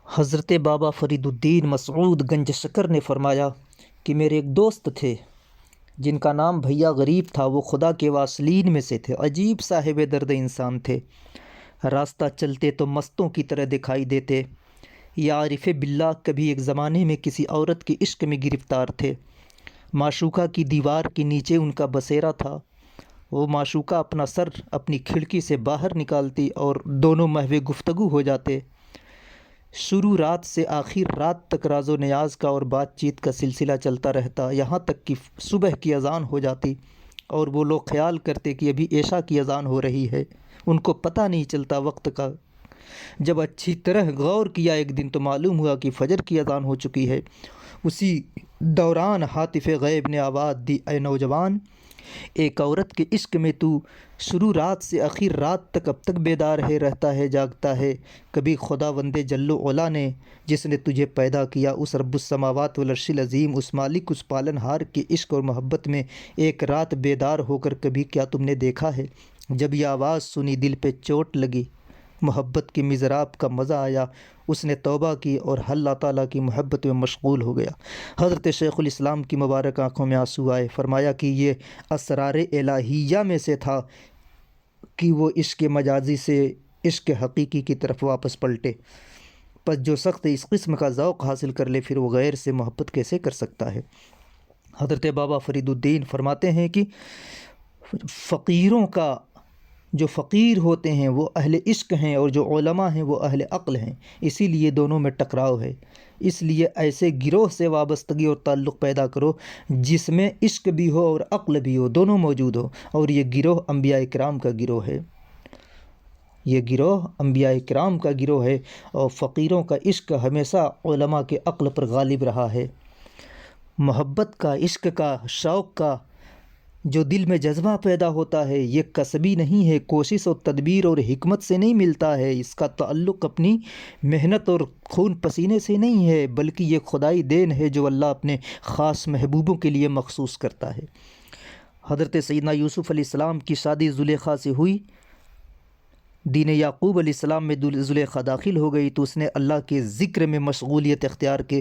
حضرت بابا فرید الدین مسعود گنج شکر نے فرمایا کہ میرے ایک دوست تھے جن کا نام بھیا غریب تھا۔ وہ خدا کے واصلین میں سے تھے، عجیب صاحب درد انسان تھے۔ راستہ چلتے تو مستوں کی طرح دکھائی دیتے۔ یہ عارف باللہ کبھی ایک زمانے میں کسی عورت کے عشق میں گرفتار تھے۔ معشوقہ کی دیوار کے نیچے ان کا بسیرا تھا۔ وہ معشوقہ اپنا سر اپنی کھڑکی سے باہر نکالتی اور دونوں محو گفتگو ہو جاتے۔ شروع رات سے آخر رات تک راز و نیاز کا اور بات چیت کا سلسلہ چلتا رہتا، یہاں تک کہ صبح کی اذان ہو جاتی اور وہ لوگ خیال کرتے کہ ابھی عشاء کی اذان ہو رہی ہے۔ ان کو پتہ نہیں چلتا وقت کا۔ جب اچھی طرح غور کیا ایک دن تو معلوم ہوا کہ فجر کی اذان ہو چکی ہے۔ اسی دوران ہاتف غیب نے آواز دی، اے نوجوان، ایک عورت کے عشق میں تو شروع رات سے آخر رات تک اب تک بیدار رہتا ہے، جاگتا ہے۔ کبھی خداوند جل و علا نے جس نے تجھے پیدا کیا، اس رب السماوات والعرش العظیم، اس مالک، اس پالن ہار کے عشق اور محبت میں ایک رات بیدار ہو کر کبھی کیا تم نے دیکھا ہے؟ جب یہ آواز سنی دل پہ چوٹ لگی، محبت کے مضراب کا مزہ آیا۔ اس نے توبہ کی اور اللہ تعالیٰ کی محبت میں مشغول ہو گیا۔ حضرت شیخ الاسلام کی مبارک آنکھوں میں آنسو آئے۔ فرمایا کہ یہ اسرار الہیہ میں سے تھا کہ وہ عشق مجازی سے عشق حقیقی کی طرف واپس پلٹے۔ پس جو سخت اس قسم کا ذوق حاصل کر لے، پھر وہ غیر سے محبت کیسے کر سکتا ہے؟ حضرت بابا فرید الدین فرماتے ہیں کہ فقیروں کا جو فقیر ہوتے ہیں وہ اہل عشق ہیں، اور جو علماء ہیں وہ اہل عقل ہیں، اسی لیے دونوں میں ٹکراؤ ہے۔ اس لیے ایسے گروہ سے وابستگی اور تعلق پیدا کرو جس میں عشق بھی ہو اور عقل بھی ہو، دونوں موجود ہو، اور یہ گروہ انبیاء کرام کا گروہ ہے۔ یہ گروہ انبیاء کرام کا گروہ ہے، اور فقیروں کا عشق ہمیشہ علماء کے عقل پر غالب رہا ہے۔ محبت کا، عشق کا، شوق کا جو دل میں جذبہ پیدا ہوتا ہے، یہ کسبی نہیں ہے، کوشش اور تدبیر اور حکمت سے نہیں ملتا ہے۔ اس کا تعلق اپنی محنت اور خون پسینے سے نہیں ہے، بلکہ یہ خدائی دین ہے جو اللہ اپنے خاص محبوبوں کے لیے مخصوص کرتا ہے۔ حضرت سیدنا یوسف علیہ السلام کی شادی زلیخا سے ہوئی۔ دین یعقوب علیہ السلام میں زلیخا داخل ہو گئی تو اس نے اللہ کے ذکر میں مشغولیت اختیار کی۔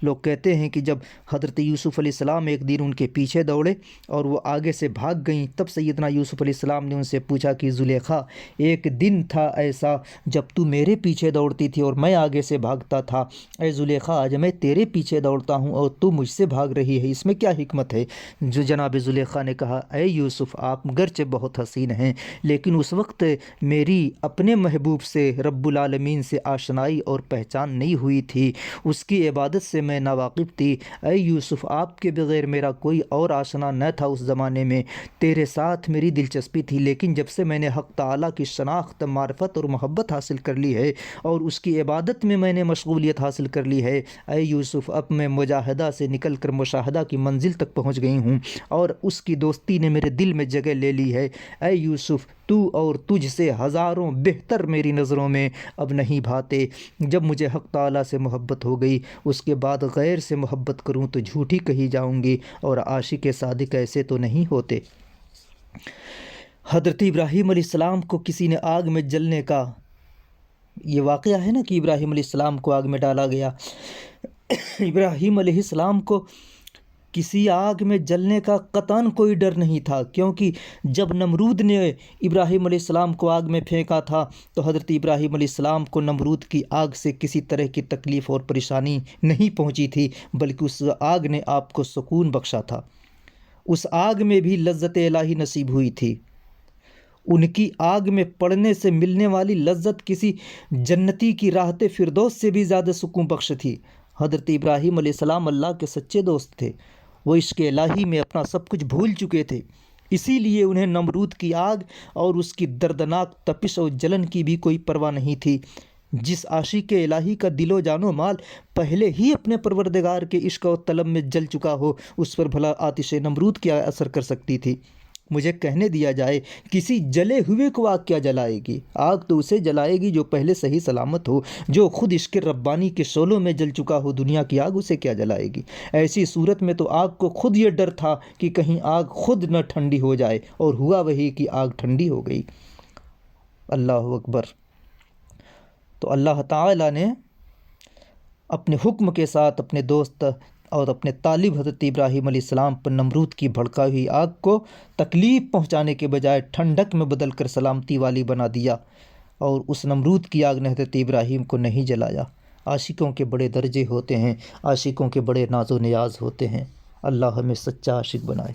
لوگ کہتے ہیں کہ جب حضرت یوسف علیہ السلام ایک دن ان کے پیچھے دوڑے اور وہ آگے سے بھاگ گئیں، تب سیدنا یوسف علیہ السلام نے ان سے پوچھا کہ زلیخا، ایک دن تھا ایسا جب تو میرے پیچھے دوڑتی تھی اور میں آگے سے بھاگتا تھا، اے زلیخا آج میں تیرے پیچھے دوڑتا ہوں اور تو مجھ سے بھاگ رہی ہے، اس میں کیا حکمت ہے؟ جو جناب زلیخا نے کہا، اے یوسف، آپ گرچہ بہت حسین ہیں لیکن اس وقت میری اپنے محبوب سے، رب العالمین سے آشنائی اور پہچان نہیں ہوئی تھی، اس کی عبادت سے میں ناواقف تھی۔ اے یوسف، آپ کے بغیر میرا کوئی اور آشنا نہ تھا اس زمانے میں، تیرے ساتھ میری دلچسپی تھی، لیکن جب سے میں نے حق تعالیٰ کی شناخت، معرفت اور محبت حاصل کر لی ہے اور اس کی عبادت میں نے مشغولیت حاصل کر لی ہے، اے یوسف، اب میں مجاہدہ سے نکل کر مشاہدہ کی منزل تک پہنچ گئی ہوں اور اس کی دوستی نے میرے دل میں جگہ لے لی ہے۔ اے یوسف، تو اور تجھ سے ہزاروں بہتر میری نظروں میں اب نہیں بھاتے۔ جب مجھے حق تعالیٰ سے محبت ہو گئی، اس کے بعد غیر سے محبت کروں تو جھوٹی کہی جاؤں گی، اور عاشق صادق ایسے تو نہیں ہوتے۔ حضرت ابراہیم علیہ السلام کو کسی نے آگ میں جلنے کا، یہ واقعہ ہے نا کہ ابراہیم علیہ السلام کو آگ میں ڈالا گیا۔ ابراہیم علیہ السلام کو کسی آگ میں جلنے کا قطعاً کوئی ڈر نہیں تھا، کیونکہ جب نمرود نے ابراہیم علیہ السلام کو آگ میں پھینکا تھا تو حضرت ابراہیم علیہ السلام کو نمرود کی آگ سے کسی طرح کی تکلیف اور پریشانی نہیں پہنچی تھی، بلکہ اس آگ نے آپ کو سکون بخشا تھا۔ اس آگ میں بھی لذت الہی نصیب ہوئی تھی۔ ان کی آگ میں پڑنے سے ملنے والی لذت کسی جنتی کی راحت فردوس سے بھی زیادہ سکون بخش تھی۔ حضرت ابراہیم علیہ السلام اللہ کے سچے دوست تھے، وہ عشق الہی میں اپنا سب کچھ بھول چکے تھے، اسی لیے انہیں نمرود کی آگ اور اس کی دردناک تپش اور جلن کی بھی کوئی پرواہ نہیں تھی۔ جس عاشق الہی کا دل و جان و مال پہلے ہی اپنے پروردگار کے عشق و طلب میں جل چکا ہو، اس پر بھلا آتش نمرود کیا اثر کر سکتی تھی؟ مجھے کہنے دیا جائے، کسی جلے ہوئے کو آگ کیا جلائے گی؟ آگ تو اسے جلائے گی جو پہلے صحیح سلامت ہو، جو خود عشق ربانی کے شعلوں میں جل چکا ہو۔ دنیا کی آگ اسے کیا جلائے گی؟ ایسی صورت میں تو آگ کو خود یہ ڈر تھا کہ کہیں آگ خود نہ ٹھنڈی ہو جائے، اور ہوا وہی کہ آگ ٹھنڈی ہو گئی۔ اللہ اکبر۔ تو اللہ تعالیٰ نے اپنے حکم کے ساتھ اپنے دوست اور اپنے طالب حضرت ابراہیم علیہ السلام پر نمرود کی بھڑکائی ہوئی آگ کو تکلیف پہنچانے کے بجائے ٹھنڈک میں بدل کر سلامتی والی بنا دیا، اور اس نمرود کی آگ نے حضرت ابراہیم کو نہیں جلایا۔ عاشقوں کے بڑے درجے ہوتے ہیں، عاشقوں کے بڑے ناز و نیاز ہوتے ہیں۔ اللہ ہمیں سچا عاشق بنائے۔